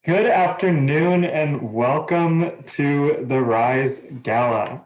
Good afternoon and welcome to the Rise Gala.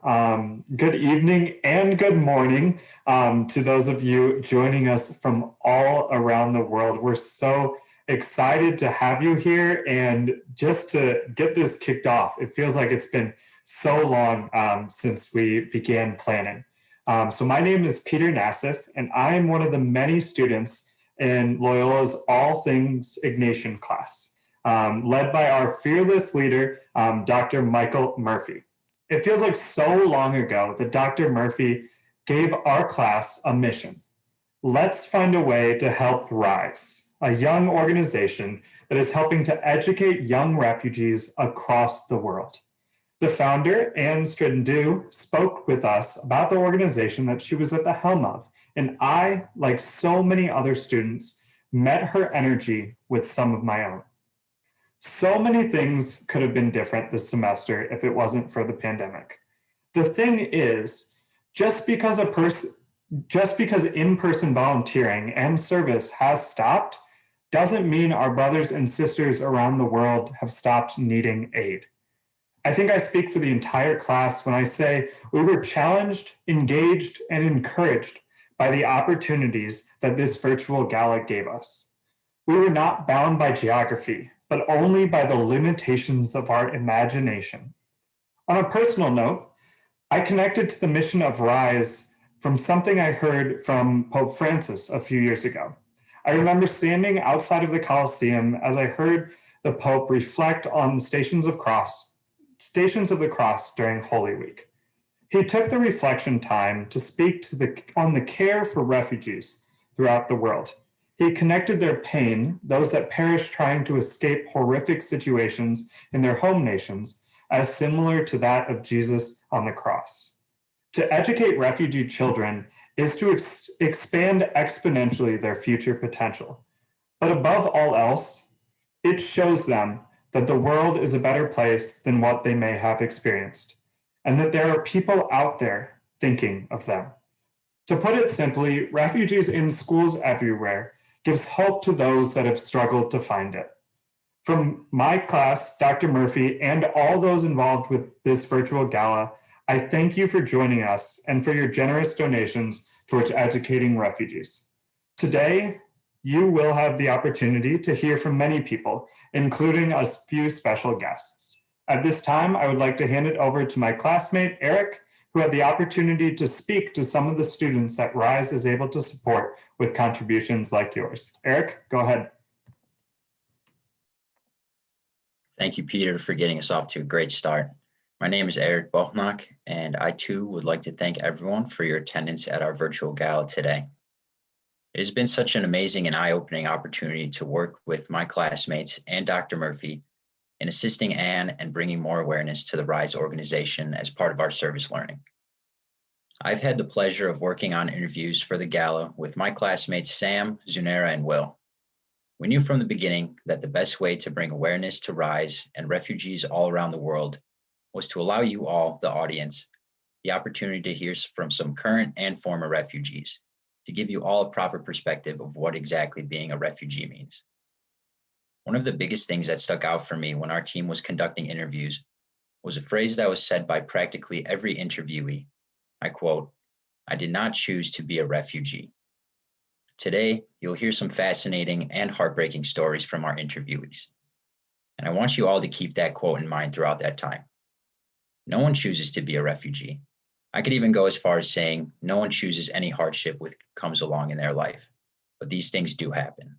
Good evening and good morning to those of you joining us from all around the world. We're so excited to have you here, and just to get this kicked off, it feels like it's been so long since we began planning. So my name is Peter Nassif, and I'm one of the many students in Loyola's All Things Ignatian class, led by our fearless leader, Dr. Michael Murphy. It feels like so long ago that Dr. Murphy gave our class a mission. Let's find a way to help Rise, a young organization that is helping to educate young refugees across the world. The founder, Anne Strandoo, spoke with us about the organization that she was at the helm of, and I, like so many other students, met her energy with some of my own. So many things could have been different this semester if it wasn't for the pandemic. The thing is, just because in-person volunteering and service has stopped, doesn't mean our brothers and sisters around the world have stopped needing aid. I think I speak for the entire class when I say we were challenged, engaged, and encouraged by the opportunities that this virtual gala gave us. We were not bound by geography, but only by the limitations of our imagination. On a personal note, I connected to the mission of Rise from something I heard from Pope Francis a few years ago. I remember standing outside of the Colosseum as I heard the Pope reflect on the Stations of the Cross during Holy Week. He took the reflection time to speak on the care for refugees throughout the world. He connected their pain, those that perish trying to escape horrific situations in their home nations, as similar to that of Jesus on the cross. To educate refugee children is to expand exponentially their future potential. But above all else, it shows them that the world is a better place than what they may have experienced, and that there are people out there thinking of them. To put it simply, refugees in schools everywhere gives hope to those that have struggled to find it. From my class, Dr. Murphy, and all those involved with this virtual gala, I thank you for joining us and for your generous donations towards educating refugees. Today, you will have the opportunity to hear from many people, including a few special guests. At this time, I would like to hand it over to my classmate, Eric, who had the opportunity to speak to some of the students that RISE is able to support with contributions like yours. Eric, go ahead. Thank you, Peter, for getting us off to a great start. My name is Eric Bochnak, and I too would like to thank everyone for your attendance at our virtual gala today. It has been such an amazing and eye-opening opportunity to work with my classmates and Dr. Murphy in assisting Anne and bringing more awareness to the RISE organization as part of our service learning. I've had the pleasure of working on interviews for the gala with my classmates Sam, Zunera, and Will. We knew from the beginning that the best way to bring awareness to RISE and refugees all around the world was to allow you all, the audience, the opportunity to hear from some current and former refugees, to give you all a proper perspective of what exactly being a refugee means. One of the biggest things that stuck out for me when our team was conducting interviews was a phrase that was said by practically every interviewee. I quote, "I did not choose to be a refugee." Today, you'll hear some fascinating and heartbreaking stories from our interviewees. And I want you all to keep that quote in mind throughout that time. No one chooses to be a refugee. I could even go as far as saying no one chooses any hardship which comes along in their life, but these things do happen.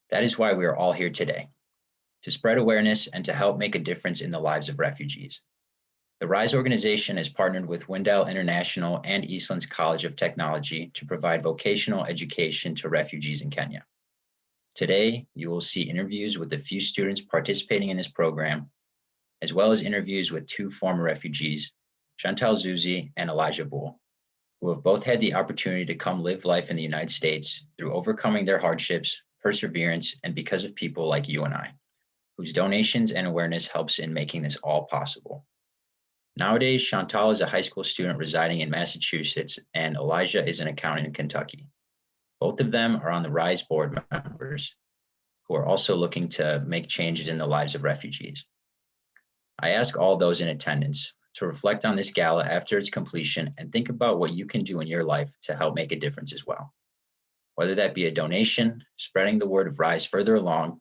That is why we are all here today, to spread awareness and to help make a difference in the lives of refugees. The RISE organization has partnered with Windell International and Eastlands College of Technology to provide vocational education to refugees in Kenya. Today, you will see interviews with a few students participating in this program, as well as interviews with two former refugees, Chantal Zuzi and Elijah Bull, who have both had the opportunity to come live life in the United States through overcoming their hardships, perseverance, and because of people like you and I, whose donations and awareness helps in making this all possible. Nowadays, Chantal is a high school student residing in Massachusetts, and Elijah is an accountant in Kentucky. Both of them are on the RISE board members. who are also looking to make changes in the lives of refugees. I ask all those in attendance to reflect on this gala after its completion and think about what you can do in your life to help make a difference as well. Whether that be a donation, spreading the word of RISE further along,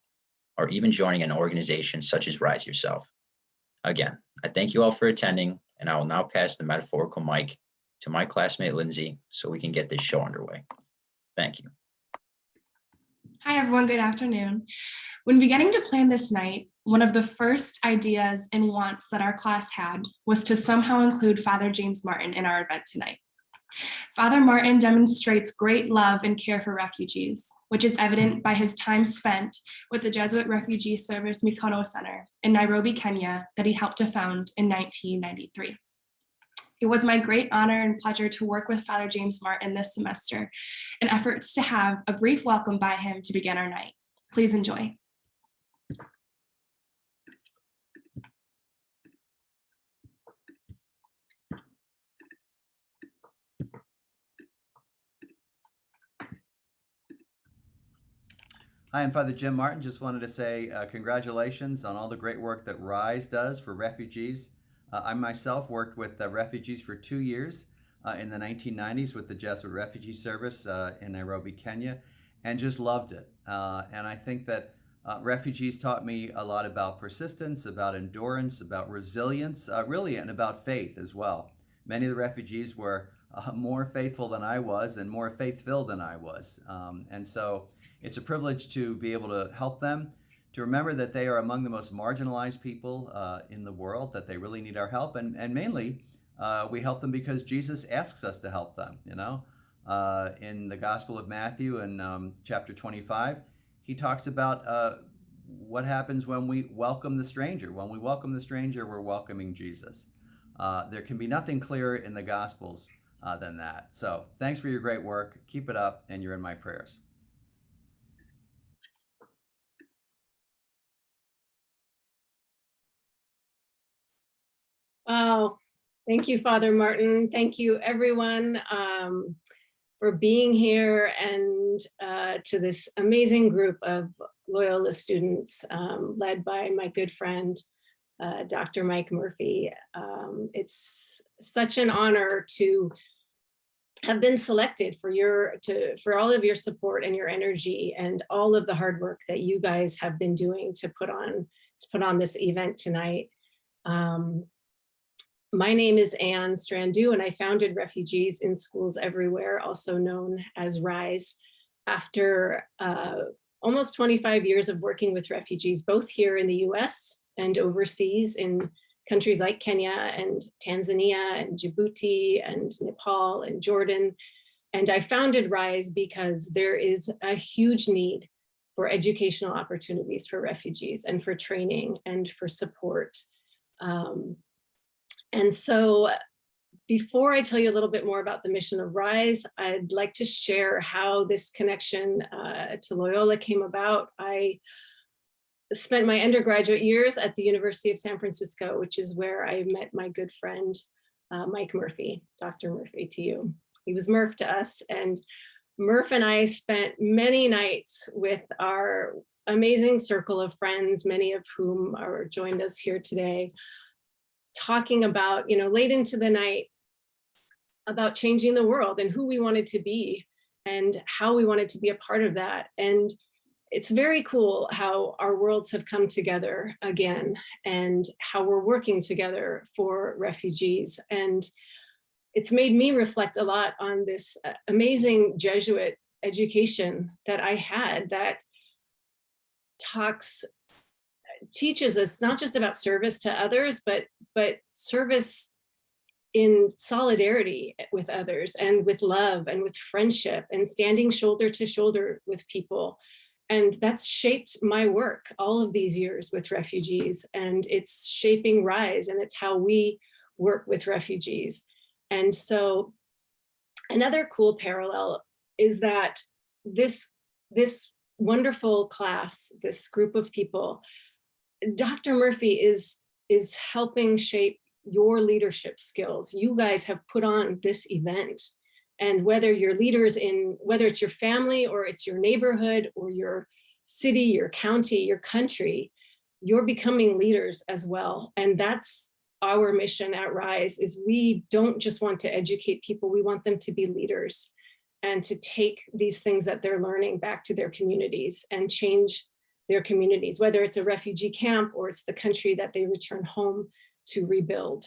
or even joining an organization such as RISE yourself. Again, I thank you all for attending, and I will now pass the metaphorical mic to my classmate Lindsay so we can get this show underway. Thank you. Hi everyone, good afternoon. When beginning to plan this night, one of the first ideas and wants that our class had was to somehow include Father James Martin in our event tonight. Father Martin demonstrates great love and care for refugees, which is evident by his time spent with the Jesuit Refugee Service Mikono Center in Nairobi, Kenya, that he helped to found in 1993. It was my great honor and pleasure to work with Father James Martin this semester in efforts to have a brief welcome by him to begin our night. Please enjoy. Hi, I'm Father Jim Martin. Just wanted to say congratulations on all the great work that RISE does for refugees. I myself worked with refugees for 2 years in the 1990s with the Jesuit Refugee Service in Nairobi, Kenya, and just loved it. And I think that refugees taught me a lot about persistence, about endurance, about resilience, really, and about faith as well. Many of the refugees were more faithful than I was and more faith-filled than I was. And so it's a privilege to be able to help them, to remember that they are among the most marginalized people in the world, that they really need our help. And mainly, we help them because Jesus asks us to help them, you know. In the Gospel of Matthew in chapter 25, he talks about what happens when we welcome the stranger. When we welcome the stranger, we're welcoming Jesus. There can be nothing clearer in the Gospels than that. So thanks for your great work. Keep it up, and you're in my prayers. Wow. Thank you, Father Martin. Thank you, everyone, for being here, and to this amazing group of Loyola students led by my good friend, Dr. Mike Murphy. It's such an honor to have been selected for all of your support and your energy and all of the hard work that you guys have been doing to put on this event tonight. My name is Anne Strandoo, and I founded Refugees in Schools Everywhere, also known as RISE, after almost 25 years of working with refugees, both here in the US and overseas in countries like Kenya and Tanzania and Djibouti and Nepal and Jordan. And I founded RISE because there is a huge need for educational opportunities for refugees and for training and for support. And so before I tell you a little bit more about the mission of RISE, I'd like to share how this connection to Loyola came about. I spent my undergraduate years at the University of San Francisco, which is where I met my good friend, Mike Murphy, Dr. Murphy to you. He was Murph to us, and Murph and I spent many nights with our amazing circle of friends, many of whom are joined us here today, talking about, late into the night, about changing the world and who we wanted to be and how we wanted to be a part of that. And it's very cool how our worlds have come together again and how we're working together for refugees. And it's made me reflect a lot on this amazing Jesuit education that I had that teaches us not just about service to others, but service in solidarity with others and with love and with friendship and standing shoulder to shoulder with people. And that's shaped my work all of these years with refugees, and it's shaping RISE, and it's how we work with refugees. And so another cool parallel is that this wonderful class, this group of people, Dr. Murphy is helping shape your leadership skills. You guys have put on this event, and whether you're leaders whether it's your family or it's your neighborhood or your city, your county, your country, you're becoming leaders as well. And that's our mission at RISE, is we don't just want to educate people, we want them to be leaders and to take these things that they're learning back to their communities and change their communities, whether it's a refugee camp or it's the country that they return home to rebuild.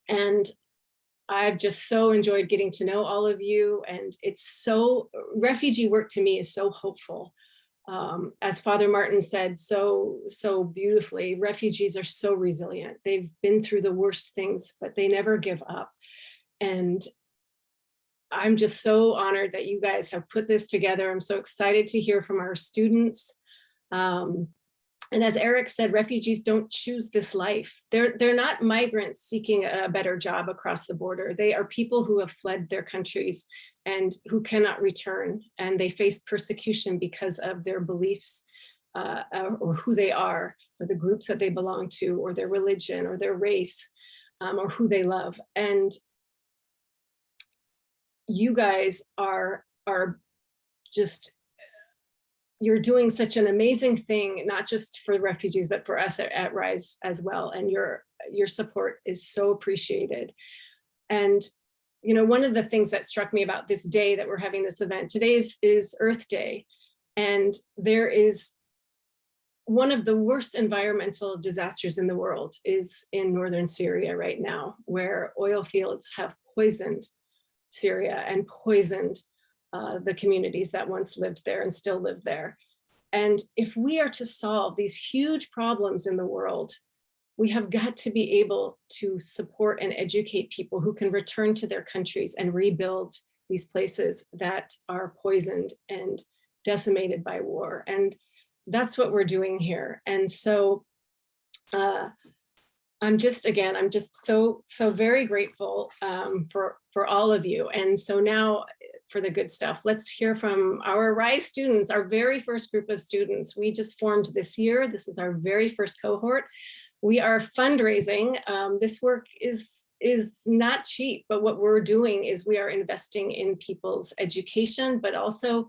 And I've just so enjoyed getting to know all of you, and it's so, refugee work to me is so hopeful. As Father Martin said so beautifully, refugees are so resilient. They've been through the worst things, but they never give up. And I'm just so honored that you guys have put this together. I'm so excited to hear from our students. And as Eric said, refugees don't choose this life. They're not migrants seeking a better job across the border. They are people who have fled their countries and who cannot return, and they face persecution because of their beliefs or who they are, or the groups that they belong to, or their religion, or their race, or who they love. And you guys are just, you're doing such an amazing thing, not just for refugees, but for us at RISE as well. And your support is so appreciated. And you know, one of the things that struck me about this day that we're having this event, today is Earth Day. And there is one of the worst environmental disasters in the world is in northern Syria right now, where oil fields have poisoned Syria and poisoned the communities that once lived there and still live there. And if we are to solve these huge problems in the world, we have got to be able to support and educate people who can return to their countries and rebuild these places that are poisoned and decimated by war. And that's what we're doing here. And so I'm just so very grateful for all of you. And so now for the good stuff, let's hear from our RISE students, our very first group of students. We just formed this year. This is our very first cohort. We are fundraising. This work is not cheap, but what we're doing is we are investing in people's education, but also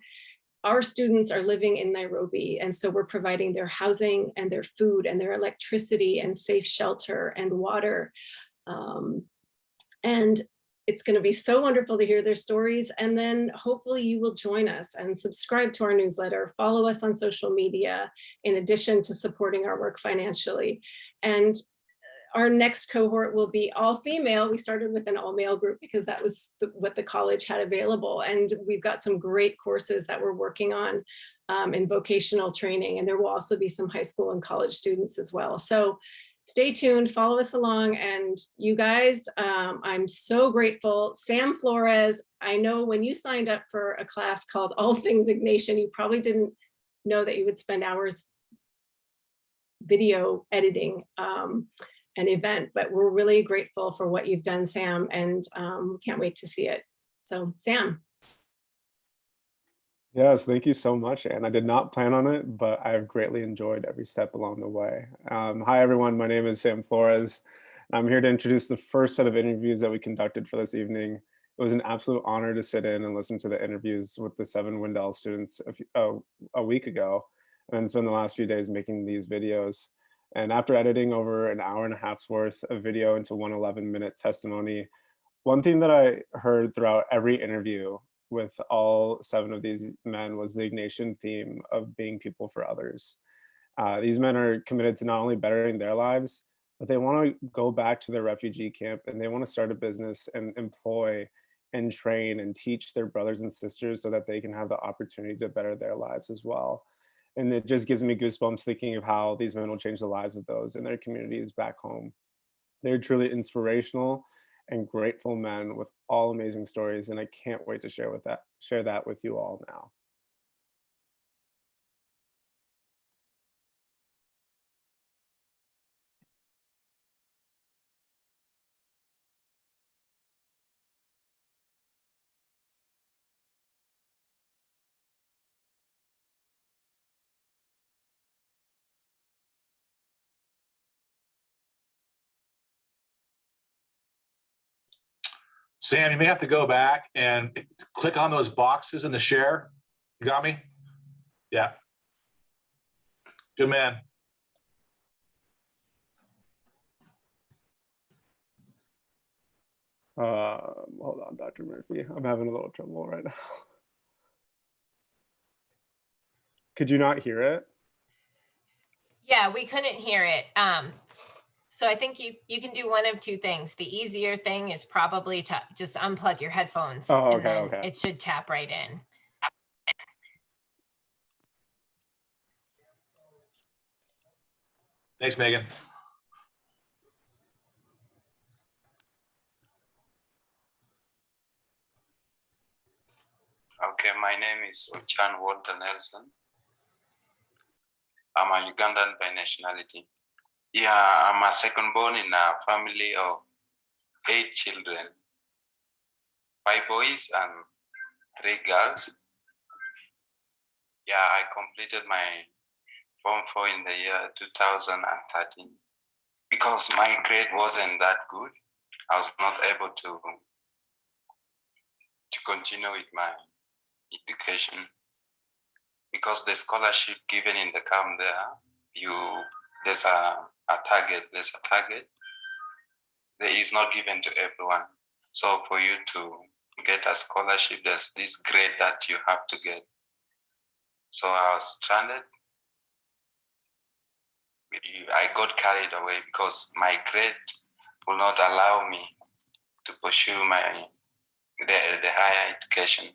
our students are living in Nairobi. And so we're providing their housing and their food and their electricity and safe shelter and water. And it's going to be so wonderful to hear their stories. And then hopefully you will join us and subscribe to our newsletter, follow us on social media, in addition to supporting our work financially. And our next cohort will be all female. We started with an all male group because that was what the college had available. And we've got some great courses that we're working on in vocational training. And there will also be some high school and college students as well. So stay tuned, follow us along. And you guys, I'm so grateful. Sam Flores, I know when you signed up for a class called All Things Ignatian, you probably didn't know that you would spend hours video editing an event, but we're really grateful for what you've done, Sam, and can't wait to see it. So Sam. Yes, thank you so much, Anne. I did not plan on it, but I've greatly enjoyed every step along the way. Hi, everyone. My name is Sam Flores. I'm here to introduce the first set of interviews that we conducted for this evening. It was an absolute honor to sit in and listen to the interviews with the 7 Wendell students a week ago, and then spend the last few days making these videos. And after editing over an hour and a half's worth of video into one 11-minute testimony, one thing that I heard throughout every interview with all 7 of these men was the Ignatian theme of being people for others. These men are committed to not only bettering their lives, but they want to go back to their refugee camp and they want to start a business and employ and train and teach their brothers and sisters so that they can have the opportunity to better their lives as well. And it just gives me goosebumps thinking of how these men will change the lives of those in their communities back home. They're truly inspirational and grateful men with all amazing stories, and I can't wait to share that with you all now. Sam, you may have to go back and click on those boxes in the share. You got me? Yeah. Good man. Hold on, Dr. Murphy. I'm having a little trouble right now. Could you not hear it? Yeah, we couldn't hear it. So I think you can do one of two things. The easier thing is probably to just unplug your headphones. Oh, and okay, then okay. it should tap right in. Thanks, Megan. Okay, my name is Ochan Walter Nelson. I'm a Ugandan by nationality. Yeah, I'm a second born in a family of 8 children, 5 boys and 3 girls. Yeah, I completed my Form 4 in the year 2013. Because my grade wasn't that good, I was not able to continue with my education. Because the scholarship given in the camp there, there's a target. There is not given to everyone. So for you to get a scholarship, there's this grade that you have to get. So I was stranded. I got carried away because my grade will not allow me to pursue the higher education.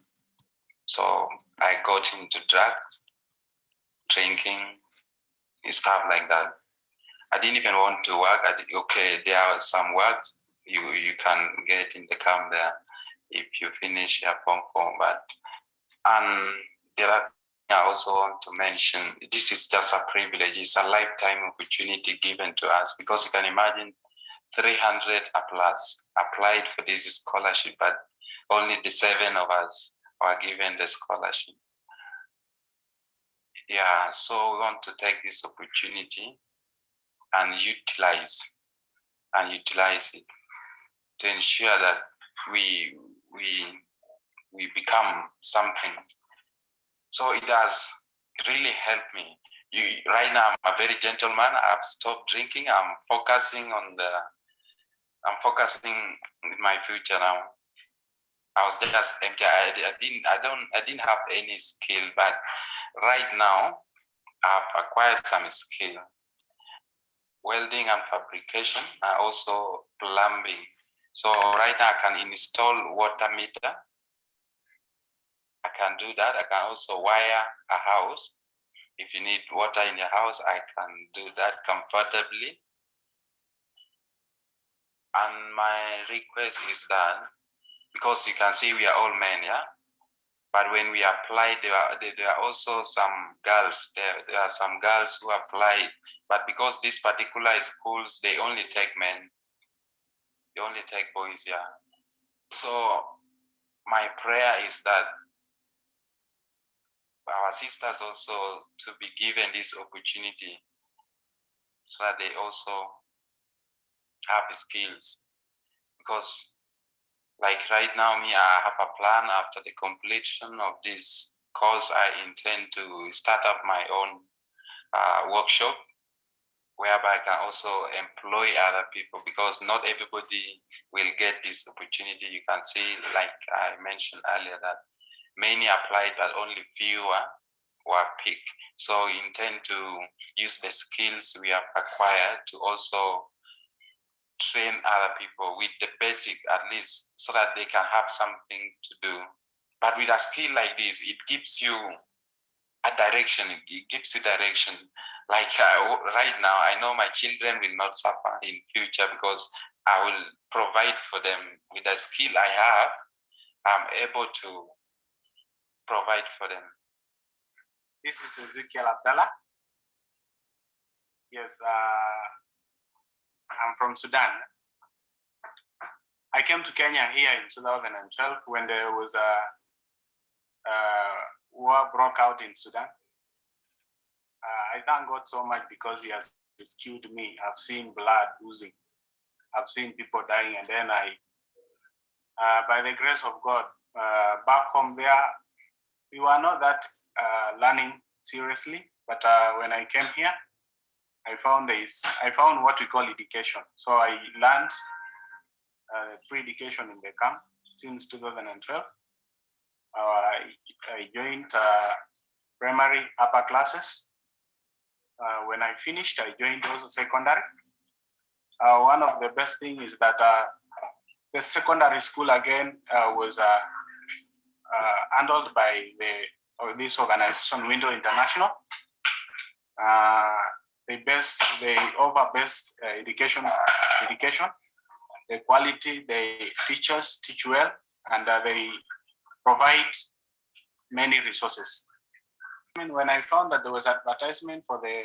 So I got into drugs, drinking, stuff like that. I didn't even want to work. Okay, there are some works you can get in the camp there if you finish your Form 4. But there are, I also want to mention, this is just a privilege. It's a lifetime opportunity given to us, because you can imagine 300 plus applied for this scholarship, but only the 7 of us were given the scholarship. Yeah, so we want to take this opportunity and utilize it to ensure that we become something. So it has really helped me. Right now, I'm a very gentleman. I've stopped drinking. I'm focusing on my future now. I was just empty. I didn't have any skill, but right now I've acquired some skill. Welding and fabrication, and also plumbing. So right now I can install water meter. I can do that. I can also wire a house. If you need water in your house, I can do that comfortably. And my request is that, because you can see we are all men, yeah? But when we applied, there are also some girls. There are some girls who applied, but because these particular schools, they only take men. They only take boys, yeah. So my prayer is that our sisters also to be given this opportunity, so that they also have skills. Because like right now, I have a plan. After the completion of this course, I intend to start up my own workshop, whereby I can also employ other people, because not everybody will get this opportunity. You can see, like I mentioned earlier, that many applied, but only fewer were picked. So we intend to use the skills we have acquired to also train other people with the basic, at least, so that they can have something to do. But with a skill like this, it gives you a direction. It gives you direction. Like right now, I know my children will not suffer in future, because I will provide for them with the skill I have. I'm able to provide for them. This is Ezekiel Abdallah. Yes, I'm from Sudan. I came to Kenya here in 2012 when there was a war broke out in Sudan. I thank God so much, because He has rescued me. I've seen blood oozing. I've seen people dying, and then by the grace of God, back home there, we were not that learning seriously. But when I came here, I found what we call education. So I learned free education in the camp since 2012. I joined primary upper classes. When I finished, I joined also secondary. One of the best things is that the secondary school again was handled by this organization, Window International. They offer best education, the quality, the teachers teach well, and they provide many resources. When I found that there was advertisement for the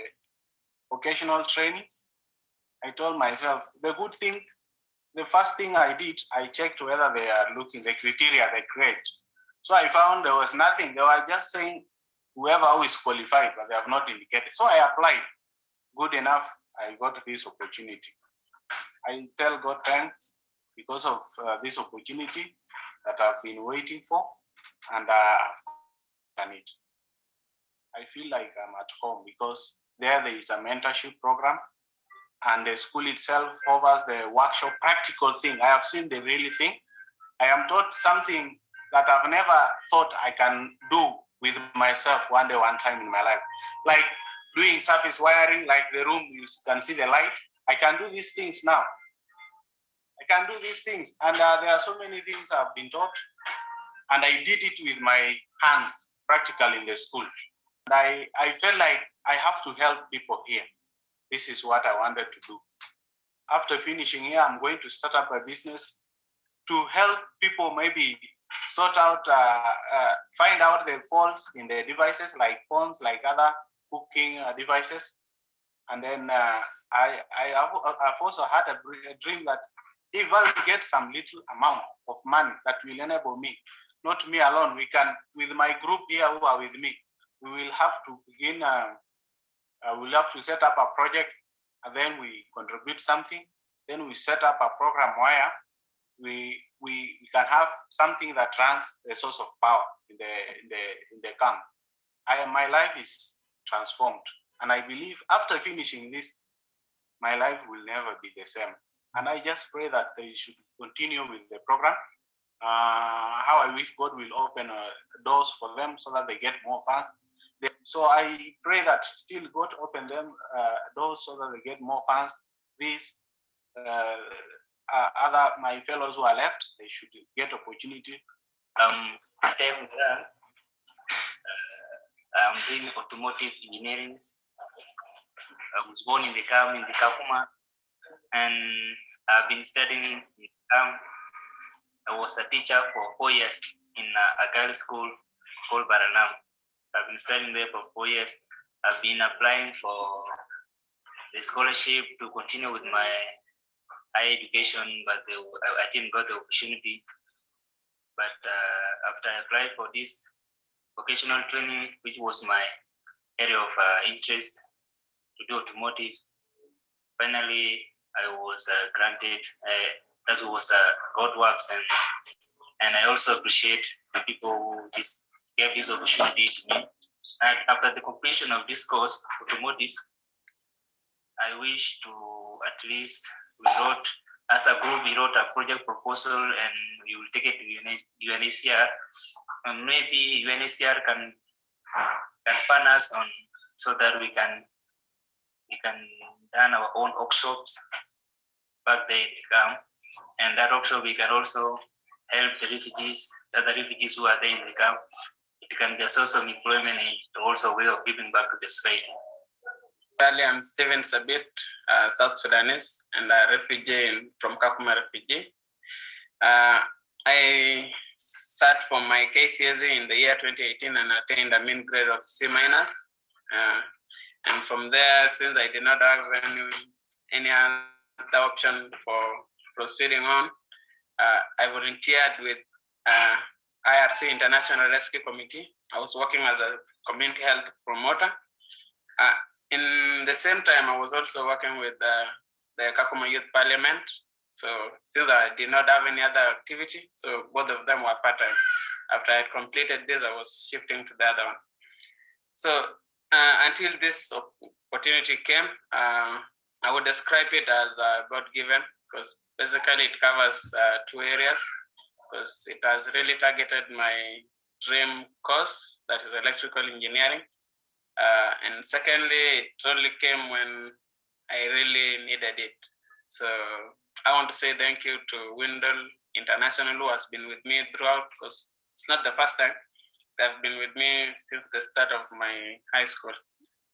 vocational training, I told myself, the first thing I did, I checked whether they are looking the criteria, the grade. So I found there was nothing. They were just saying whoever who is qualified, but they have not indicated. So I applied. Good enough, I got this opportunity. I tell God thanks because of this opportunity that I've been waiting for, and I've done it. I feel like I'm at home because there is a mentorship program, and the school itself offers the workshop practical thing. I have seen the real thing. I am taught something that I've never thought I can do with myself one time in my life. Like doing surface wiring, like the room, you can see the light. I can do these things now. I can do these things. And there are so many things I've been taught. And I did it with my hands, practically in the school. And I felt like I have to help people here. This is what I wanted to do. After finishing here, I'm going to start up a business to help people maybe sort out, find out the faults in the devices like phones, like other cooking devices. And then I've also had a dream that if I get some little amount of money that will enable me, not me alone, we can, with my group here who are with me, we will have to begin, we'll have to set up a project, and then we contribute something. Then we set up a program where we can have something that runs the source of power in the camp. My life is transformed, and I believe after finishing this, my life will never be the same. And I just pray that they should continue with the program. How I wish God will open doors for them so that they get more funds. So I pray that still God open them doors so that they get more funds. These my fellows who are left, they should get opportunity. I'm doing automotive engineering. I was born in the camp in the Kakuma, and I've been studying in the camp. I was a teacher for 4 years in a girls' school called Baranam. I've been studying there for 4 years. I've been applying for the scholarship to continue with my higher education, but I didn't get the opportunity. But after I applied for this vocational training, which was my area of interest to do automotive, finally I was granted. That was God works, and I also appreciate the people who gave this opportunity to me. And after the completion of this course, automotive, I wish to at least, as a group, we wrote a project proposal, and we will take it to UNHCR, and maybe UNHCR can fund us on so that we can run our own workshops back there in the camp, and that workshop we can also help the other refugees who are there in the camp. It can be a source of employment and also a way of giving back to the society. I'm Steven Sabit, South Sudanese, and a refugee from Kakuma refugee. I sat for my KCSE in the year 2018 and attained a mean grade of C-. And from there, since I did not have any other option for proceeding on, I volunteered with IRC International Rescue Committee. I was working as a community health promoter. In the same time, I was also working with the Kakuma Youth Parliament. So since I did not have any other activity, so both of them were part-time. After I had completed this, I was shifting to the other one. So until this opportunity came, I would describe it as God-given, because basically it covers 2 areas, because it has really targeted my dream course, that is electrical engineering. And secondly, it only came when I really needed it. So I want to say thank you to Windle International, who has been with me throughout, because it's not the first time. They've been with me since the start of my high school.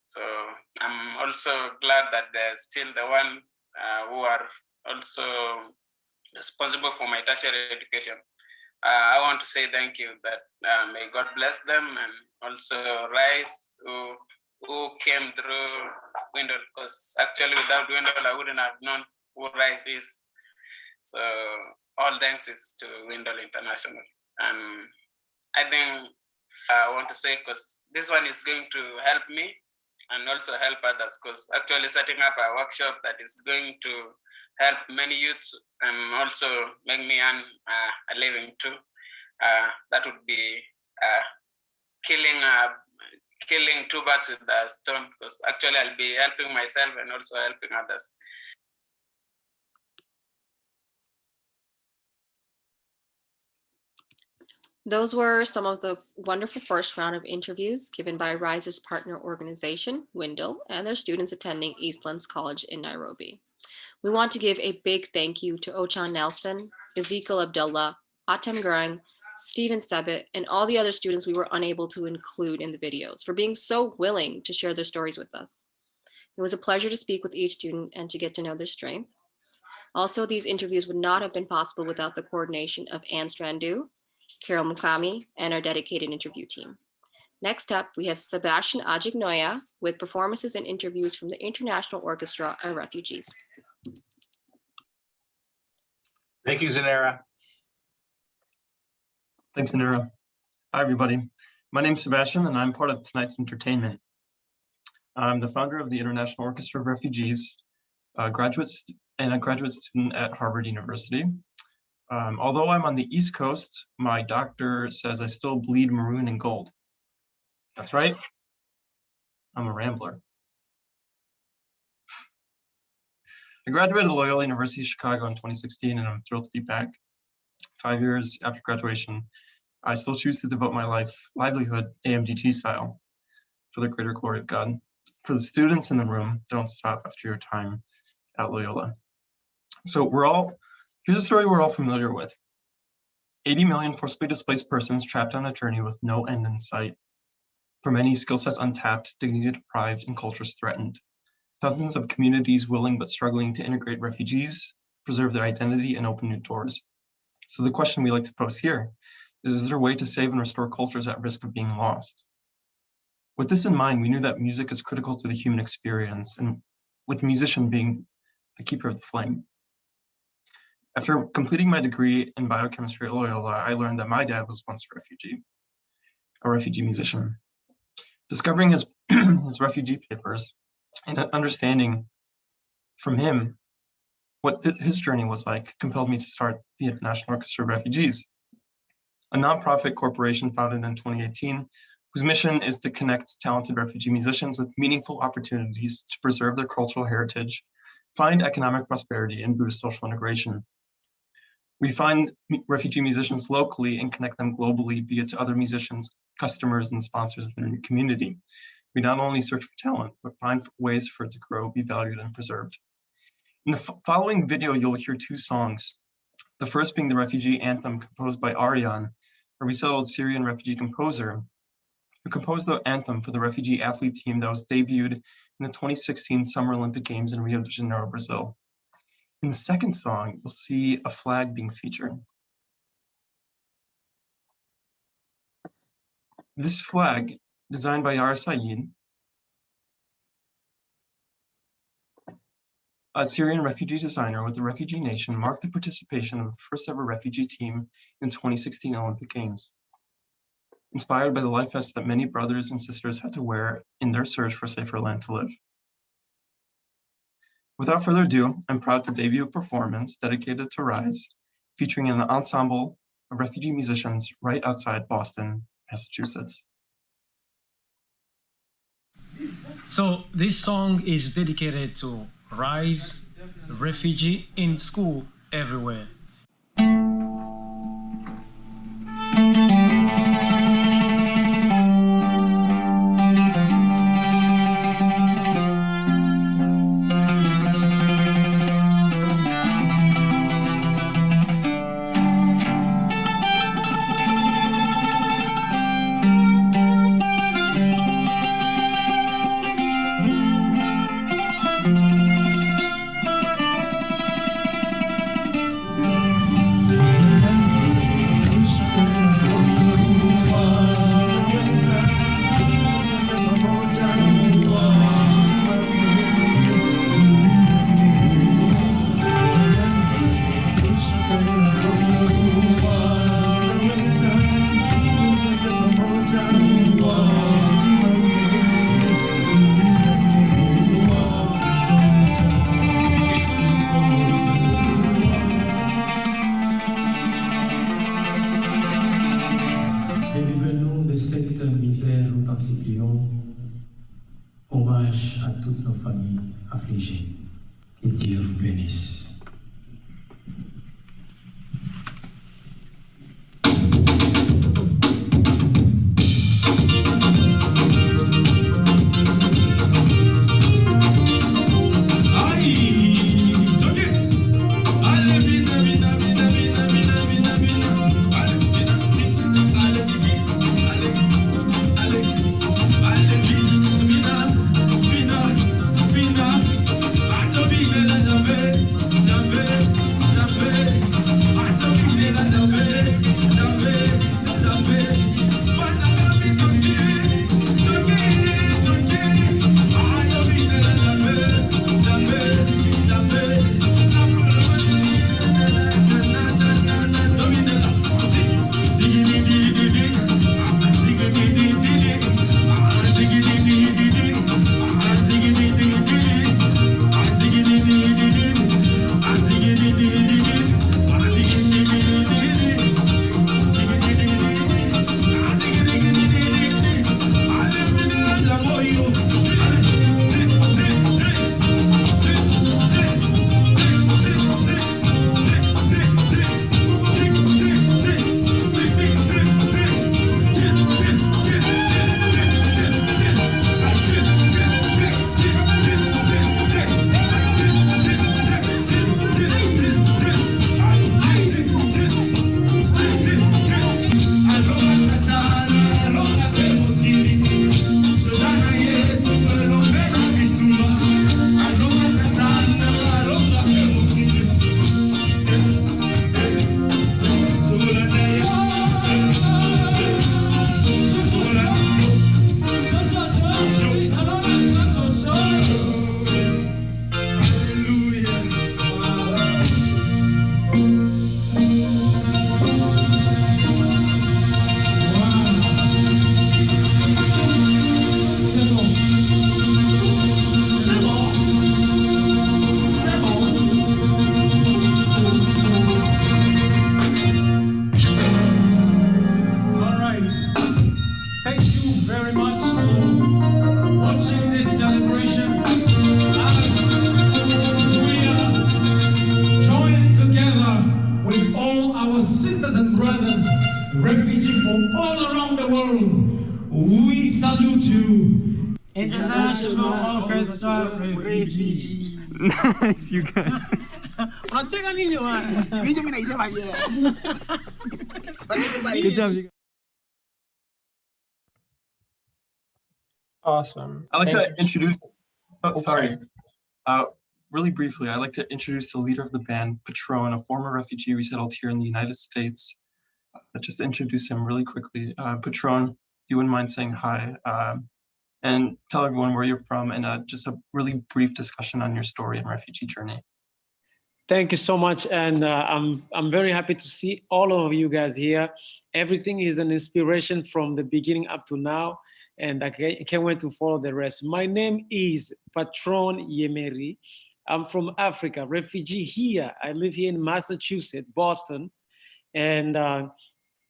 So I'm also glad that they're still the one who are also responsible for my tertiary education. I want to say thank you, that may God bless them, and also Rice, who came through Windle, because actually without Windle, I wouldn't have known who Rice is. So all thanks is to Windle International. And I think I want to say, because this one is going to help me and also help others, because actually setting up a workshop that is going to help many youths and also make me earn a living too. That would be killing 2 birds with a stone, because actually I'll be helping myself and also helping others. Those were some of the wonderful first round of interviews given by RISE's partner organization, Windle, and their students attending Eastlands College in Nairobi. We want to give a big thank you to Ochan Nelson, Ezekiel Abdullah, Atem Garang, Stephen Sebit, and all the other students we were unable to include in the videos for being so willing to share their stories with us. It was a pleasure to speak with each student and to get to know their strength. Also, these interviews would not have been possible without the coordination of Anne Strandoo, Carol Mukami, and our dedicated interview team. Next up, we have Sebastian Ajiknoya with performances and interviews from the International Orchestra of Refugees. Thank you, Zanera. Thanks, Zanera. Hi, everybody. My name's Sebastian, and I'm part of tonight's entertainment. I'm the founder of the International Orchestra of Refugees, a graduate student at Harvard University. Although I'm on the East Coast, my doctor says I still bleed maroon and gold. That's right. I'm a rambler. I graduated Loyola University of Chicago in 2016, and I'm thrilled to be back. 5 years after graduation, I still choose to devote my livelihood AMDG style for the greater glory of God. For the students in the room, don't stop after your time at Loyola. So here's a story we're all familiar with. 80 million forcibly displaced persons trapped on a journey with no end in sight. For many, skill sets untapped, dignity deprived, and cultures threatened. Thousands of communities willing but struggling to integrate refugees, preserve their identity, and open new doors. So the question we like to pose here is there a way to save and restore cultures at risk of being lost? With this in mind, we knew that music is critical to the human experience, and with the musician being the keeper of the flame. After completing my degree in biochemistry at Loyola, I learned that my dad was once a refugee musician. Discovering his refugee papers and understanding from him what his journey was like compelled me to start the International Orchestra of Refugees, a nonprofit corporation founded in 2018, whose mission is to connect talented refugee musicians with meaningful opportunities to preserve their cultural heritage, find economic prosperity, and boost social integration. We find refugee musicians locally and connect them globally, be it to other musicians, customers, and sponsors in the community. We not only search for talent, but find ways for it to grow, be valued, and preserved. In the following video, you'll hear 2 songs. The first being the Refugee Anthem composed by Aryan, a resettled Syrian refugee composer who composed the anthem for the refugee athlete team that was debuted in the 2016 Summer Olympic Games in Rio de Janeiro, Brazil. In the second song, you'll see a flag being featured. This flag, designed by Yara Saeed, a Syrian refugee designer with the Refugee Nation, marked the participation of the first ever refugee team in the 2016 Olympic Games. Inspired by the life vests that many brothers and sisters had to wear in their search for a safer land to live. Without further ado, I'm proud to debut a performance dedicated to RISE, featuring an ensemble of refugee musicians right outside Boston, Massachusetts. So this song is dedicated to Rise, refugee in school everywhere. Délivrez-nous de cette misère où nous supplions. Hommage à toutes nos familles affligées. Que Dieu vous bénisse. International Orchestra of Refugees. Nice, you guys. Unacheka nini bwana? Mimi naisema yeah. Good job, you guys. Awesome. I'd like to introduce, really briefly, I'd like to introduce the leader of the band, Patron, a former refugee resettled here in the United States. Just to introduce him really quickly. Patron, you wouldn't mind saying hi and tell everyone where you're from and just a really brief discussion on your story and refugee journey. Thank you so much, and I'm very happy to see all of you guys here. Everything is an inspiration from the beginning up to now, and I can't wait to follow the rest. My name is Patron Yemeri. I'm from Africa, refugee here. I live here in Massachusetts, Boston, and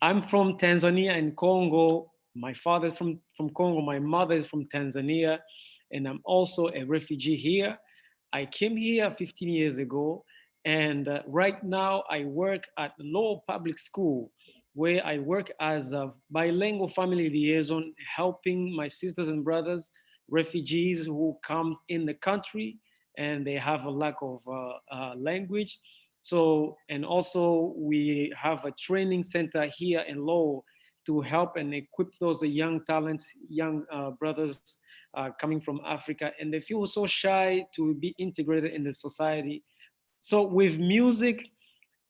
I'm from Tanzania and Congo. My father's from Congo, my mother is from Tanzania, and I'm also a refugee here. I came here 15 years ago, and right now I work at Loyola Public School, where I work as a bilingual family liaison, helping my sisters and brothers, refugees who comes in the country and they have a lack of language. So, and also we have a training center here in Lowell to help and equip those young talents, young brothers coming from Africa, and they feel so shy to be integrated in the society. So with music,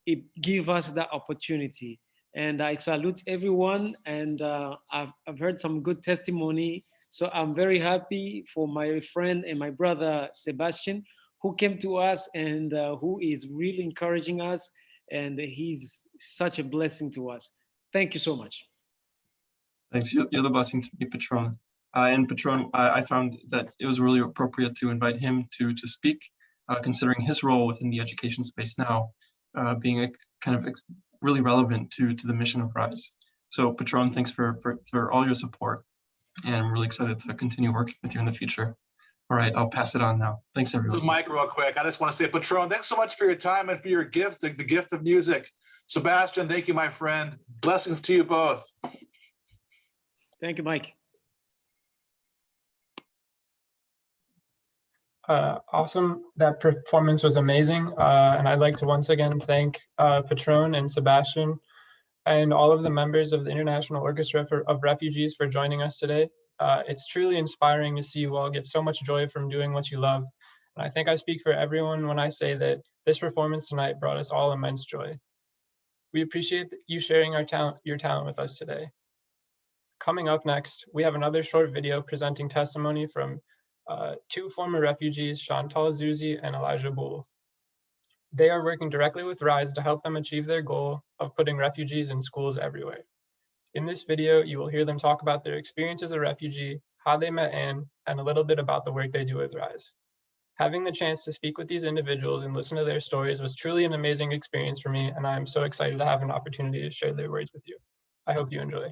it gives us that opportunity. And I salute everyone, and I've heard some good testimony. So I'm very happy for my friend and my brother, Sebastian, who came to us and who is really encouraging us. And he's such a blessing to us. Thank you so much. Thanks. You're the blessing to me, Patron. And Patron, I found that it was really appropriate to invite him to speak, considering his role within the education space now, being a kind of really relevant to the mission of RISE. So Patron, thanks for all your support, and I'm really excited to continue working with you in the future. All right, I'll pass it on now. Thanks, everyone. Mike, real quick. I just want to say, Patron, thanks so much for your time and for your gift, the gift of music. Sebastian, thank you, my friend. Blessings to you both. Thank you, Mike. Awesome. That performance was amazing. And I'd like to once again thank Patron and Sebastian and all of the members of the International Orchestra of Refugees for joining us today. It's truly inspiring to see you all get so much joy from doing what you love. And I think I speak for everyone when I say that this performance tonight brought us all immense joy. We appreciate you sharing your talent with us today. Coming up next, we have another short video presenting testimony from two former refugees, Chantal Zuzi and Elijah Bull. They are working directly with RISE to help them achieve their goal of putting refugees in schools everywhere. In this video, you will hear them talk about their experience as a refugee, how they met Anne, and a little bit about the work they do with RISE. Having the chance to speak with these individuals and listen to their stories was truly an amazing experience for me, and I am so excited to have an opportunity to share their words with you. I hope you enjoy.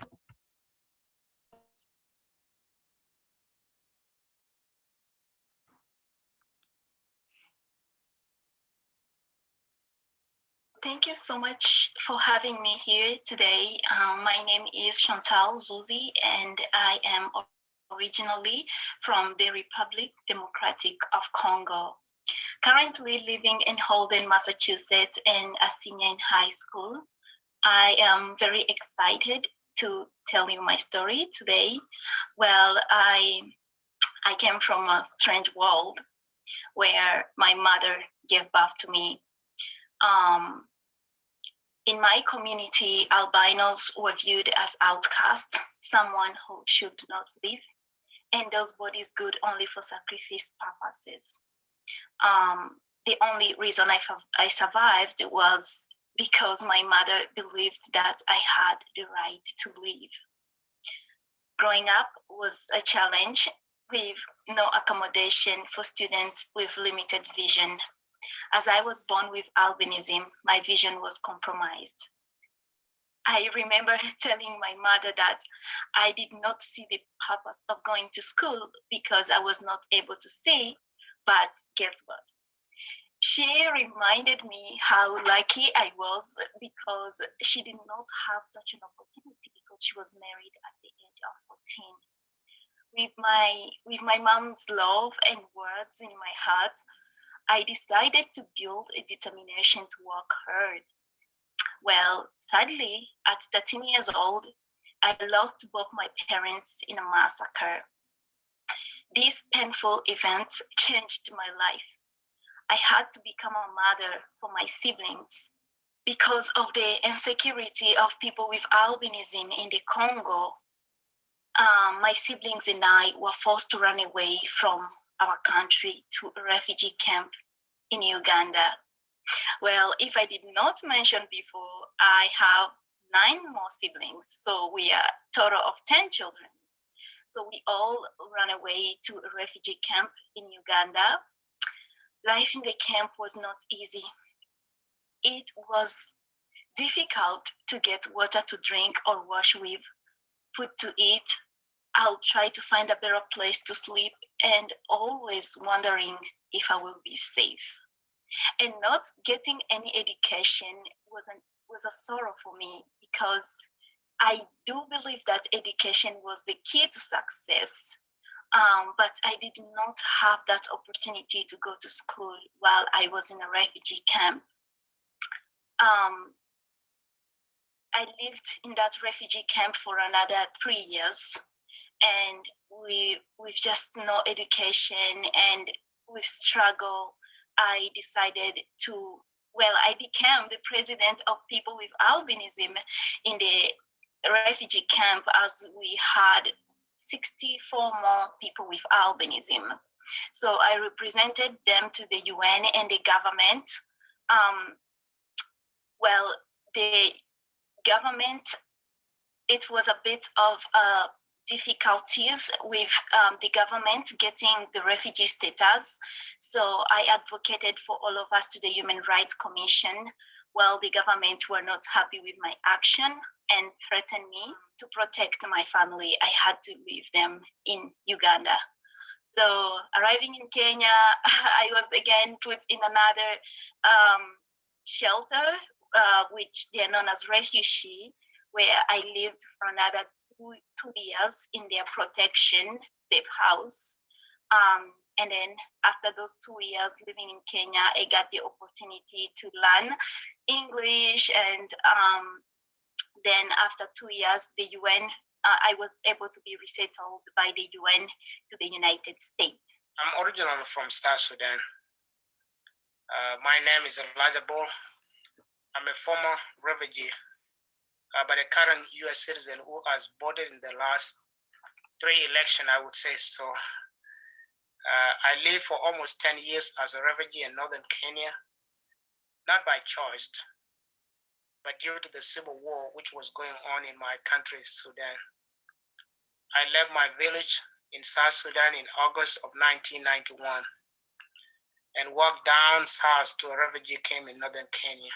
Thank you so much for having me here today. My name is Chantal Zuzi, and I am originally from the Republic Democratic of Congo. Currently living in Holden, Massachusetts, and a senior in high school. I am very excited to tell you my story today. Well, I came from a strange world where my mother gave birth to me. In my community, albinos were viewed as outcasts, someone who should not live, and those bodies good only for sacrifice purposes. The only reason I survived was because my mother believed that I had the right to live. Growing up was a challenge with no accommodation for students with limited vision. As I was born with albinism, my vision was compromised. I remember telling my mother that I did not see the purpose of going to school because I was not able to see, but guess what? She reminded me how lucky I was because she did not have such an opportunity because she was married at the age of 14. With my mom's love and words in my heart, I decided to build a determination to work hard. Well, sadly, at 13 years old, I lost both my parents in a massacre. This painful event changed my life. I had to become a mother for my siblings. Because of the insecurity of people with albinism in the Congo, my siblings and I were forced to run away from our country to a refugee camp in Uganda. Well, if I did not mention before, I have 9 more siblings, so we are a total of 10 children. So we all ran away to a refugee camp in Uganda. Life in the camp was not easy. It was difficult to get water to drink or wash with, food to eat, I'll try to find a better place to sleep and always wondering if I will be safe. And not getting any education was a sorrow for me, because I do believe that education was the key to success. But I did not have that opportunity to go to school while I was in a refugee camp. I lived in that refugee camp for another 3 years, and with just no education and with struggle, I decided to, I became the president of People with Albinism in the refugee camp, as we had 64 more people with albinism. So I represented them to the UN and the government. The government, it was a bit of difficulties with the government getting the refugee status. So I advocated for all of us to the Human Rights Commission. Well, the government were not happy with my action and threatened me to protect my family. I had to leave them in Uganda. So arriving in Kenya, I was again put in another shelter, which they are known as refugee, where I lived for another two years in their protection safe house. And then after those 2 years living in Kenya, I got the opportunity to learn English. And then after 2 years, the UN, I was able to be resettled by the UN to the United States. I'm originally from South Sudan. My name is Elijah Bol. I'm a former refugee, but a current US citizen who has voted in the last 3 elections, I would say so. I lived for almost 10 years as a refugee in northern Kenya, not by choice, but due to the civil war which was going on in my country, Sudan. I left my village in South Sudan in August of 1991 and walked down south to a refugee camp in northern Kenya.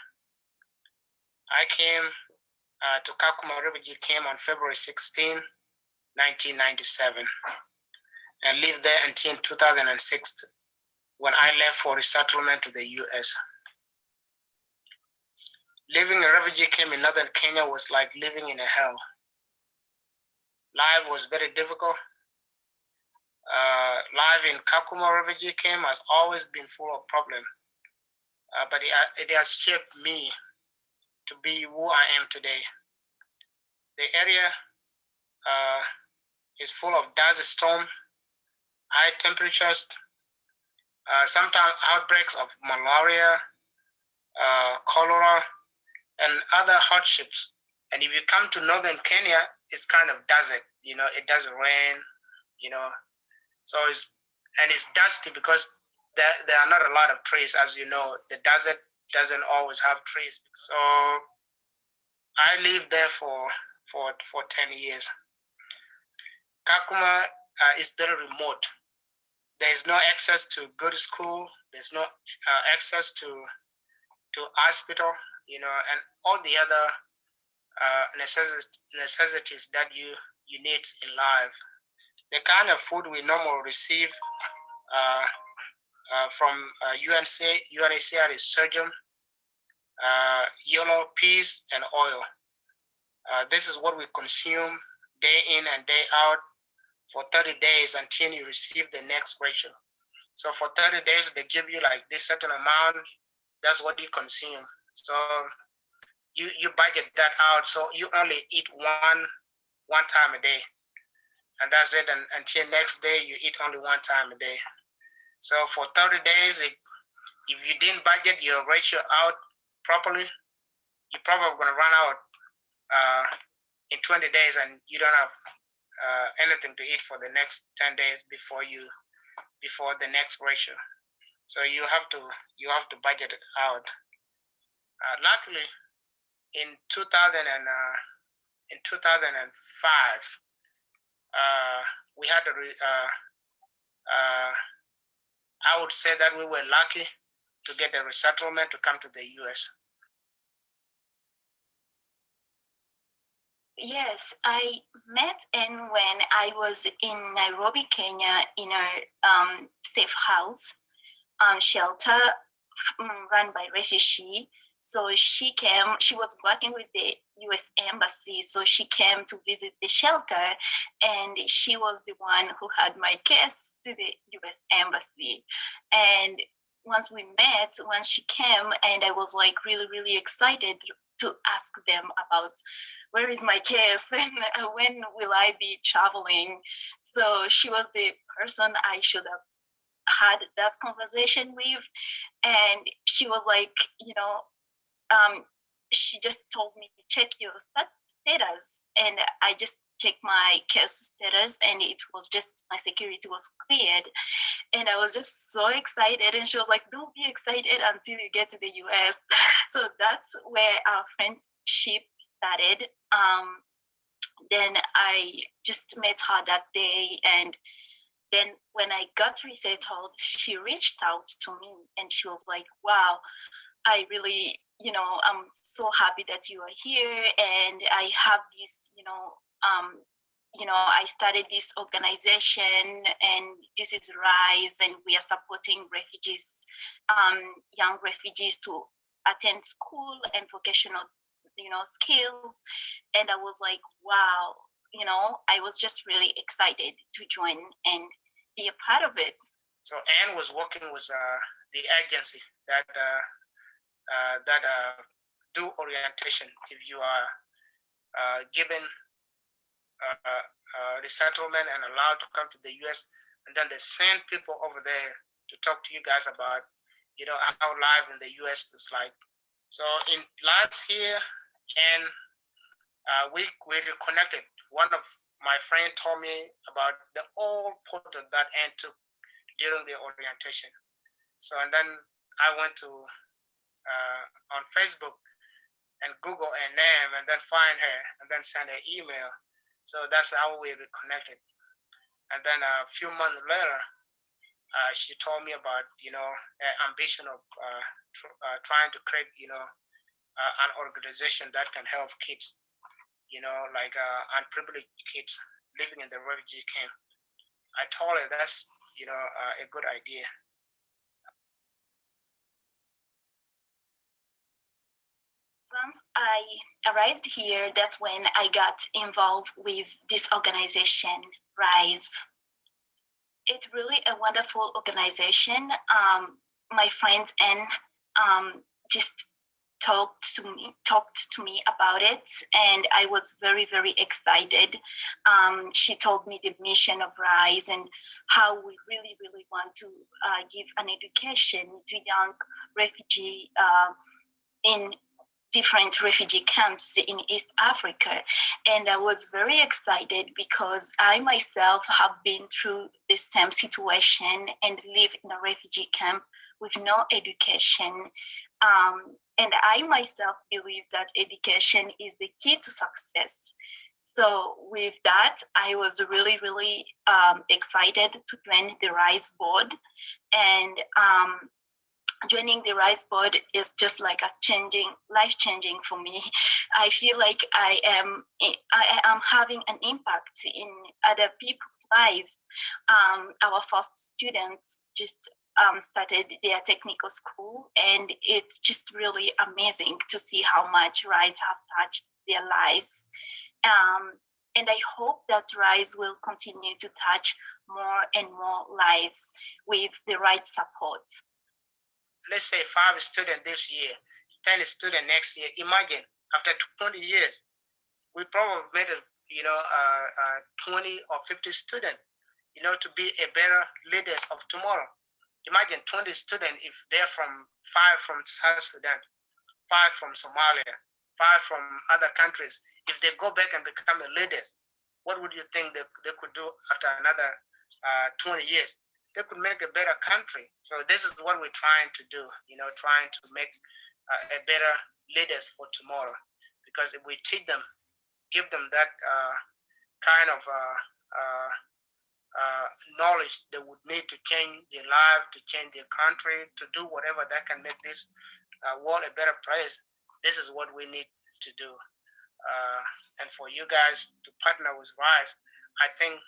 I came to Kakuma refugee camp on February 16, 1997, and lived there until 2006 when I left for resettlement to the US. Living in a refugee camp in northern Kenya was like living in a hell. Life was very difficult. Life in Kakuma refugee camp has always been full of problems, but it has shaped me to be who I am today. The area is full of desert storm, high temperatures, sometimes outbreaks of malaria, cholera, and other hardships. And if you come to northern Kenya, it's kind of desert, it doesn't rain, so it's dusty because there are not a lot of trees. As you know, the desert doesn't always have trees. So I lived there for 10 years. Kakuma is very remote. There is no access to good school. There's no access to hospital, and all the other necessities that you need in life. The kind of food we normally receive from UNHCR is surgeon, yellow peas, and oil. This is what we consume day in and day out for 30 days until you receive the next ration. So for 30 days, they give you like this certain amount. That's what you consume. So you budget that out. So you only eat one time a day. And that's it. And until next day, you eat only one time a day. So for 30 days, if you didn't budget your ratio out properly, you're probably going to run out in 20 days, and you don't have anything to eat for the next 10 days before the next ratio. So you have to budget it out. Luckily, in 2005, we had I would say that we were lucky to get the resettlement to come to the US. Yes, I met Anne when I was in Nairobi, Kenya, in a safe house shelter run by refugee. So she came, she was working with the US Embassy. So she came to visit the shelter, and she was the one who had my case to the US Embassy. And once we met, once she came, and I was like really, really excited to ask them about where is my case and when will I be traveling. So she was the person I should have had that conversation with, and she was like, she just told me check your status, and I just checked my case status, and it was just my security was cleared, and I was just so excited. And she was like, don't be excited until you get to the US. So that's where our friendship started. Then I just met her that day, and then when I got resettled, she reached out to me, and she was like, wow, I really, I'm so happy that you are here, and I have this, I started this organization, and this is RISE, and we are supporting refugees, young refugees to attend school and vocational, skills. And I was like, wow, I was just really excited to join and be a part of it. So Anne was working with the agency that do orientation if you are given resettlement and allowed to come to the US, and then they send people over there to talk to you guys about, how life in the US is like. So in last year, and we reconnected. One of my friends told me about the old photo that Anne took during the orientation. So, and then I went to on Facebook and Google her name, and then find her, and then send her email. So that's how we reconnected. And then a few months later, she told me about, her ambition of trying to create, an organization that can help kids, like unprivileged kids living in the refugee camp. I told her that's, a good idea. Once I arrived here, that's when I got involved with this organization, RISE. It's really a wonderful organization. My friends and just talked to me about it, and I was very, very excited. She told me the mission of RISE and how we really, really want to give an education to young refugee in different refugee camps in East Africa. And I was very excited because I myself have been through the same situation and live in a refugee camp with no education. And I myself believe that education is the key to success. So with that, I was really, really excited to join the RISE board. And joining the RISE board is just like life-changing for me. I feel like I am having an impact in other people's lives. Our first students just started their technical school, and it's just really amazing to see how much RISE have touched their lives. And I hope that RISE will continue to touch more and more lives with the right support. Let's say 5 students this year, 10 students next year. Imagine after 20 years, we probably made 20 or 50 students, to be a better leaders of tomorrow. Imagine 20 students if they're 5 from South Sudan, 5 from Somalia, 5 from other countries. If they go back and become leaders, what would you think they could do after another 20 years? They could make a better country. So this is what we're trying to do, trying to make a better leaders for tomorrow. Because if we teach them, give them that kind of knowledge they would need to change their life, to change their country, to do whatever that can make this world a better place, this is what we need to do. and for you guys to partner with RISE, I think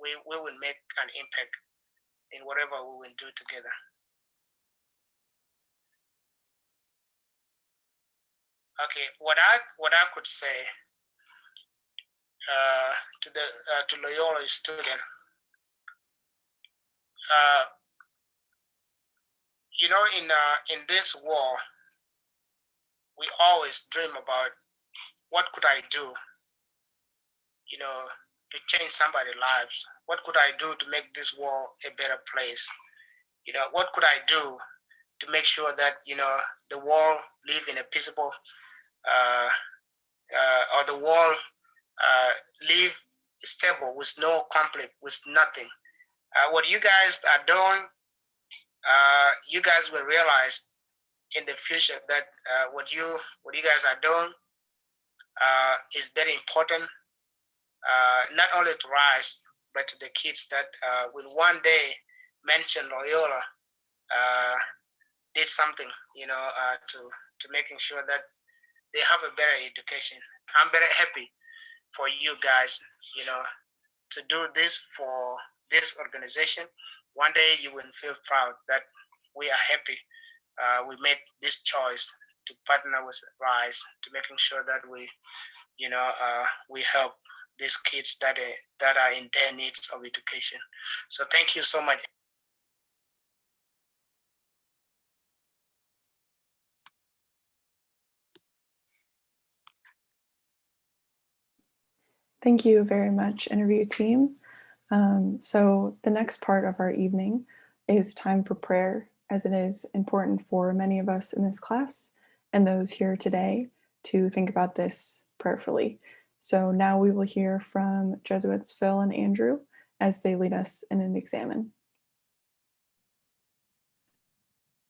we will make an impact in whatever we will do together. Okay, what I could say to Loyola student, you know, in this war, we always dream about what could I do, you know, to change somebody's lives. What could I do to make this world a better place? You know, what could I do to make sure that, you know, the world live in a peaceable, or the world live stable with no conflict, with nothing. What you guys are doing, you guys will realize in the future that what you guys are doing is very important, not only to RISE, but to the kids that will one day mention Loyola did something, you know, to making sure that they have a better education. I'm very happy for you guys, you know, to do this for this organization. One day you will feel proud that we are happy we made this choice to partner with RISE, to making sure that we, you know, we help these kids that are in their needs of education. So thank you so much. Thank you very much, interview team. So the next part of our evening is time for prayer, as it is important for many of us in this class and those here today to think about this prayerfully. So now we will hear from Jesuits Phil and Andrew as they lead us in an examen.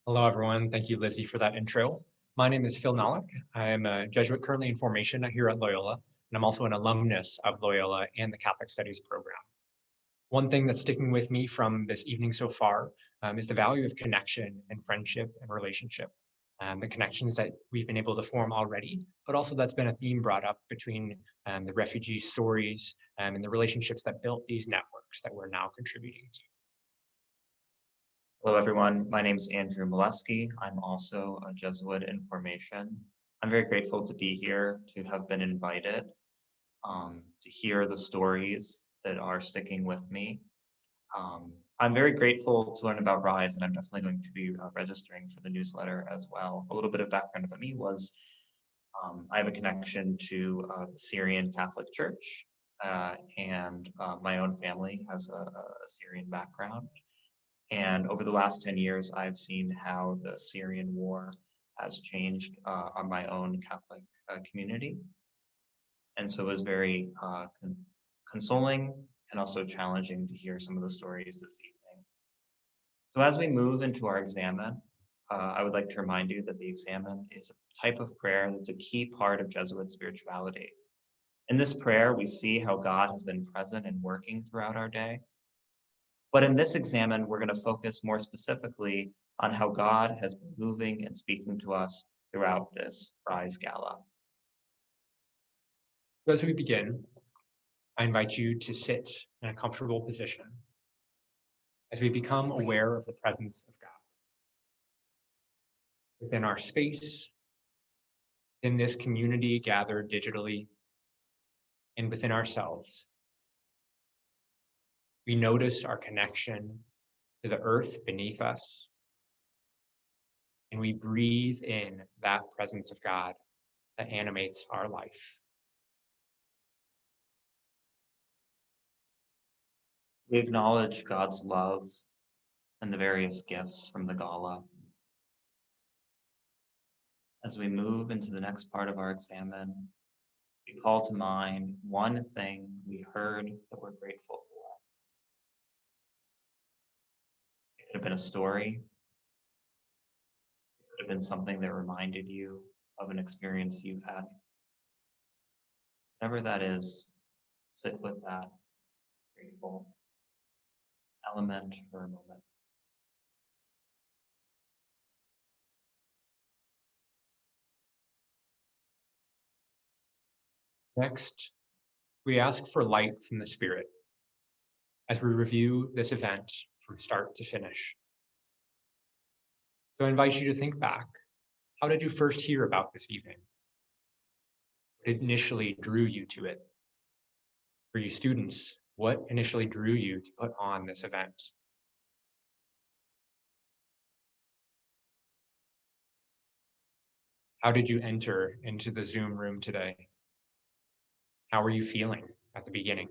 Hello, everyone. Thank you, Lizzie, for that intro. My name is Phil Nalick. I'm a Jesuit currently in formation here at Loyola, and I'm also an alumnus of Loyola and the Catholic Studies program. One thing that's sticking with me from this evening so far is the value of connection and friendship and relationship. The connections that we've been able to form already, but also that's been a theme brought up between the refugee stories and the relationships that built these networks that we're now contributing to. Hello, everyone. My name is Andrew Molesky. I'm also a Jesuit in formation. I'm very grateful to be here, to have been invited, to hear the stories that are sticking with me. I'm very grateful to learn about RISE, and I'm definitely going to be registering for the newsletter as well. A little bit of background about me was I have a connection to the Syrian Catholic Church, and my own family has a Syrian background. And over the last 10 years, I've seen how the Syrian war has changed on my own Catholic community. And so it was very consoling and also challenging to hear some of the stories this evening. So as we move into our examen, I would like to remind you that the examen is a type of prayer that's a key part of Jesuit spirituality. In this prayer, we see how God has been present and working throughout our day. But in this examen, we're going to focus more specifically on how God has been moving and speaking to us throughout this RISE Gala. As we begin, I invite you to sit in a comfortable position as we become aware of the presence of God. Within our space, in this community gathered digitally, and within ourselves, we notice our connection to the earth beneath us, and we breathe in that presence of God that animates our life. We acknowledge God's love and the various gifts from the Gala. As we move into the next part of our examen, we call to mind one thing we heard that we're grateful for. It could have been a story. It could have been something that reminded you of an experience you've had. Whatever that is, sit with that grateful element for a moment. Next, we ask for light from the Spirit as we review this event from start to finish. So I invite you to think back. How did you first hear about this evening? What initially drew you to it? For you students, what initially drew you to put on this event? How did you enter into the Zoom room today? How were you feeling at the beginning?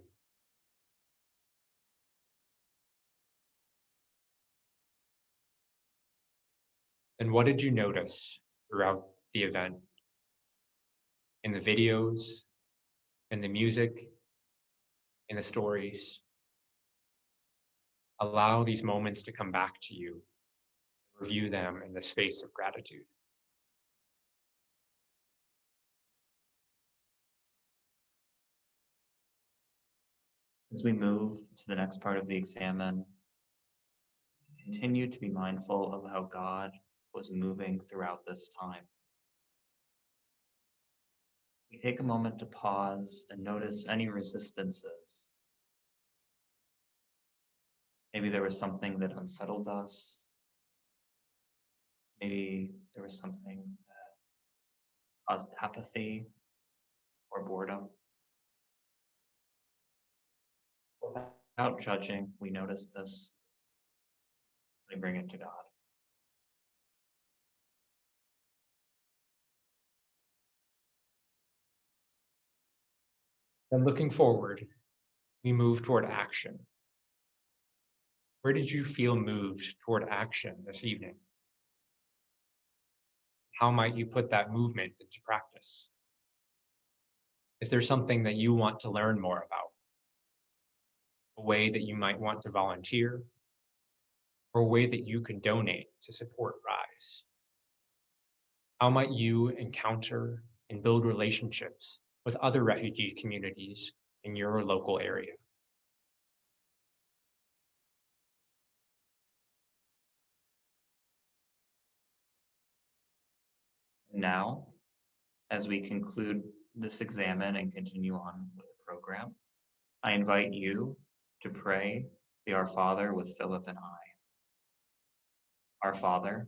And what did you notice throughout the event? In the videos, in the music, in the stories? Allow these moments to come back to you. Review them in the space of gratitude. As we move to the next part of the examen, continue to be mindful of how God was moving throughout this time. We take a moment to pause and notice any resistances. Maybe there was something that unsettled us. Maybe there was something that caused apathy or boredom. Without judging, we notice this. We bring it to God. Then looking forward, we move toward action. Where did you feel moved toward action this evening? How might you put that movement into practice? Is there something that you want to learn more about? A way that you might want to volunteer, or a way that you can donate to support RISE? How might you encounter and build relationships with other refugee communities in your local area? Now, as we conclude this examen and continue on with the program, I invite you to pray the Our Father with Philip and I. Our Father,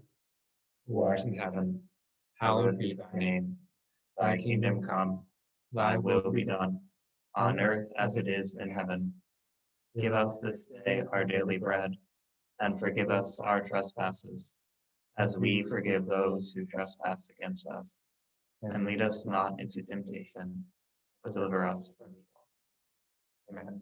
Who art in heaven, hallowed be thy name. Thy kingdom come, thy will be done, on earth as it is in heaven. Give us this day our daily bread, and forgive us our trespasses, as we forgive those who trespass against us. And lead us not into temptation, but deliver us from evil. Amen.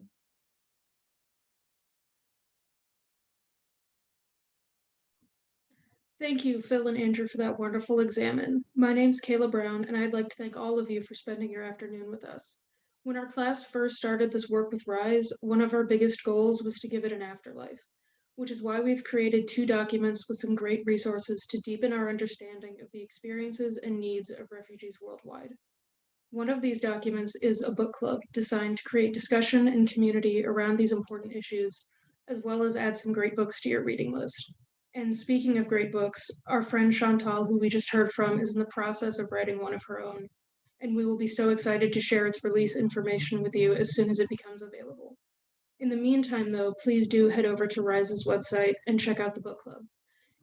Thank you, Phil and Andrew, for that wonderful examen. My name's Kayla Brown, and I'd like to thank all of you for spending your afternoon with us. When our class first started this work with RISE, one of our biggest goals was to give it an afterlife, which is why we've created 2 documents with some great resources to deepen our understanding of the experiences and needs of refugees worldwide. One of these documents is a book club designed to create discussion and community around these important issues, as well as add some great books to your reading list. And speaking of great books, our friend Chantal, who we just heard from, is in the process of writing one of her own, and we will be so excited to share its release information with you as soon as it becomes available. In the meantime, though, please do head over to RISE's website and check out the book club.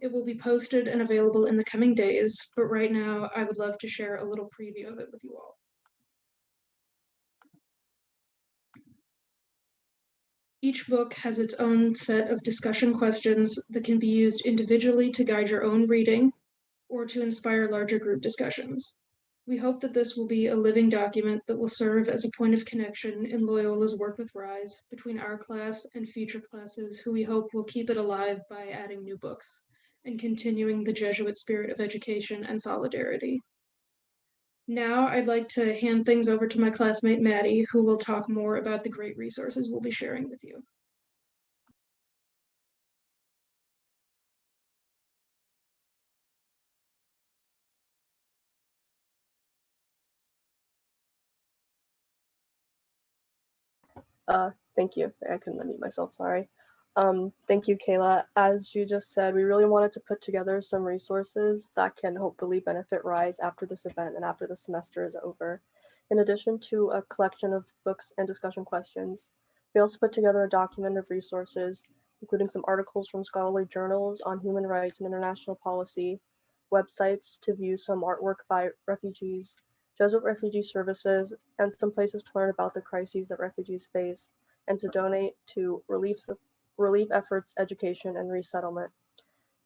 It will be posted and available in the coming days, but right now I would love to share a little preview of it with you all. Each book has its own set of discussion questions that can be used individually to guide your own reading or to inspire larger group discussions. We hope that this will be a living document that will serve as a point of connection in Loyola's work with RISE between our class and future classes who we hope will keep it alive by adding new books and continuing the Jesuit spirit of education and solidarity. Now I'd like to hand things over to my classmate Maddie, who will talk more about the great resources we'll be sharing with you. Thank you. I couldn't unmute myself, sorry. Thank you, Kayla. As you just said, we really wanted to put together some resources that can hopefully benefit RISE after this event and after the semester is over. In addition to a collection of books and discussion questions, we also put together a document of resources, including some articles from scholarly journals on human rights and international policy, websites to view some artwork by refugees, Jesuit refugee services, and some places to learn about the crises that refugees face, and to donate to relief efforts, education, and resettlement.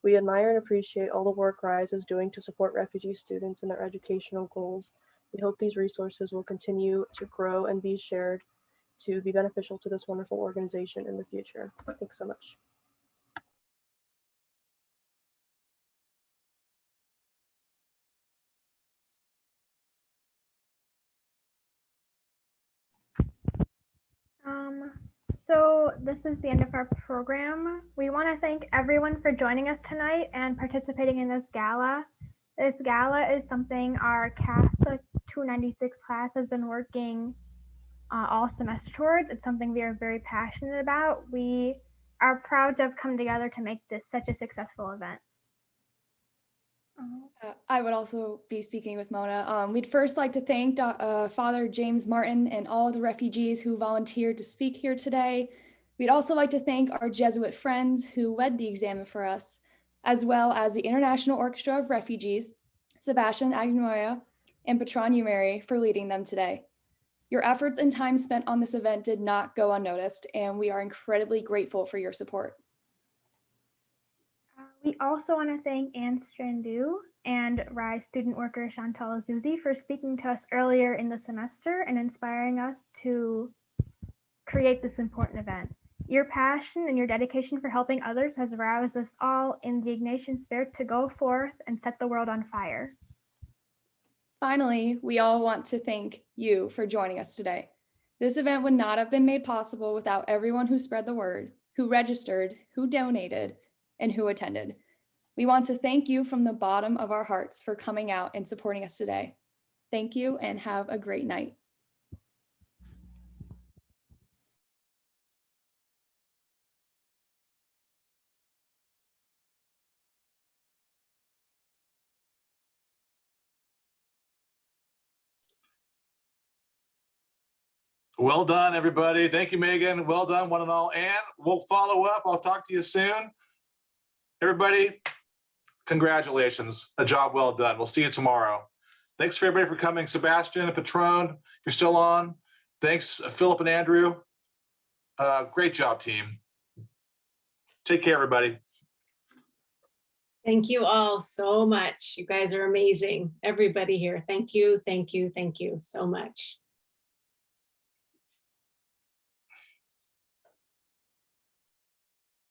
We admire and appreciate all the work RISE is doing to support refugee students in their educational goals. We hope these resources will continue to grow and be shared to be beneficial to this wonderful organization in the future. Thanks so much. So this is the end of our program. We want to thank everyone for joining us tonight and participating in this gala. This gala is something our Catholic 296 class has been working all semester towards. It's something we are very passionate about. We are proud to have come together to make this such a successful event. I would also be speaking with Mona. We'd first like to thank Father James Martin and all the refugees who volunteered to speak here today. We'd also like to thank our Jesuit friends who led the examen for us, as well as the International Orchestra of Refugees, Sebastian Agignoya, and Patron Yemeri for leading them today. Your efforts and time spent on this event did not go unnoticed, and we are incredibly grateful for your support. We also want to thank Strandoo and RISE student worker Chantal Zuzi for speaking to us earlier in the semester and inspiring us to create this important event. Your passion and your dedication for helping others has aroused us all in the Ignatian spirit to go forth and set the world on fire. Finally, we all want to thank you for joining us today. This event would not have been made possible without everyone who spread the word, who registered, who donated, and who attended. We want to thank you from the bottom of our hearts for coming out and supporting us today. Thank you and have a great night. Well done, everybody. Thank you, Megan. Well done, one and all. And we'll follow up. I'll talk to you soon. Everybody, congratulations. A job well done. We'll see you tomorrow. Thanks for everybody for coming. Sebastian and Patron, you're still on. Thanks, Philip and Andrew. Great job, team. Take care, everybody. Thank you all so much. You guys are amazing. Everybody here. Thank you, thank you, thank you so much.